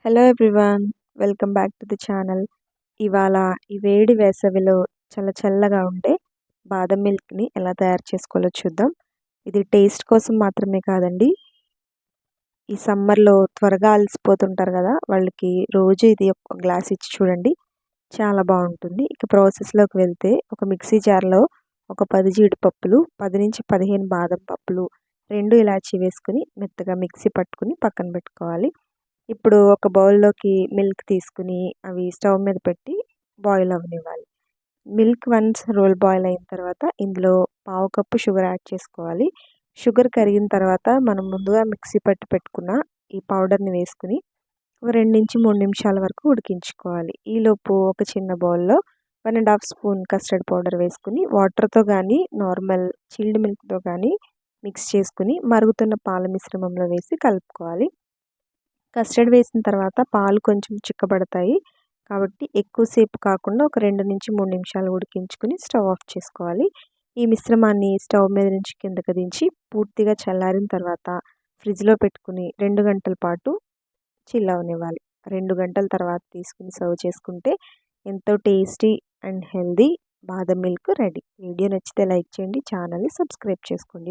Hello everyone. Welcome back to the channel. ఇవాళ ఈ వేడి వేసవిలో చాలా చల్లగా ఉండే బాదం మిల్క్ని ఎలా తయారు చేసుకోవాలో చూద్దాం. ఇది టేస్ట్ కోసం మాత్రమే కాదండి, ఈ సమ్మర్లో త్వరగా అలసిపోతుంటారు కదా, వాళ్ళకి రోజు ఇది ఒక గ్లాస్ ఇచ్చి చూడండి, చాలా బాగుంటుంది. ఇక ప్రాసెస్లోకి వెళ్తే, ఒక మిక్సీ జార్లో ఒక 10 జీడిపప్పులు, 10 నుంచి 15 బాదం పప్పులు, 2 ఇలాచీ వేసుకుని మెత్తగా మిక్సీ పట్టుకుని పక్కన పెట్టుకోవాలి. ఇప్పుడు ఒక బౌల్లోకి మిల్క్ తీసుకుని అవి స్టవ్ మీద పెట్టి బాయిల్ అవ్వనివ్వాలి. మిల్క్ వన్స్ రోల్ బాయిల్ అయిన తర్వాత ఇందులో పావు కప్పు షుగర్ యాడ్ చేసుకోవాలి. షుగర్ కరిగిన తర్వాత మనం ముందుగా మిక్సీ పట్టి పెట్టుకున్న ఈ పౌడర్ని వేసుకుని 2 నుంచి 3 నిమిషాల వరకు ఉడికించుకోవాలి. ఈలోపు ఒక చిన్న బౌల్లో 1½ స్పూన్ కస్టర్డ్ పౌడర్ వేసుకుని వాటర్తో కానీ నార్మల్ చిల్డ్ మిల్క్తో కానీ మిక్స్ చేసుకుని మరుగుతున్న పాల మిశ్రమంలో వేసి కలుపుకోవాలి. కస్టర్డ్ వేసిన తర్వాత పాలు కొంచెం చిక్కబడతాయి కాబట్టి ఎక్కువసేపు కాకుండా ఒక 2 నుంచి 3 నిమిషాలు ఉడికించుకుని స్టవ్ ఆఫ్ చేసుకోవాలి. ఈ మిశ్రమాన్ని స్టవ్ మీద నుంచి కిందకి దించి పూర్తిగా చల్లారిన తర్వాత ఫ్రిడ్జ్లో పెట్టుకుని 2 గంటల పాటు చిల్ అవనివ్వాలి. 2 గంటల తర్వాత తీసుకుని సర్వ్ చేసుకుంటే ఎంతో టేస్టీ అండ్ హెల్దీ బాదం మిల్క్ రెడీ. వీడియో నచ్చితే లైక్ చేయండి, ఛానల్ని సబ్స్క్రైబ్ చేసుకోండి.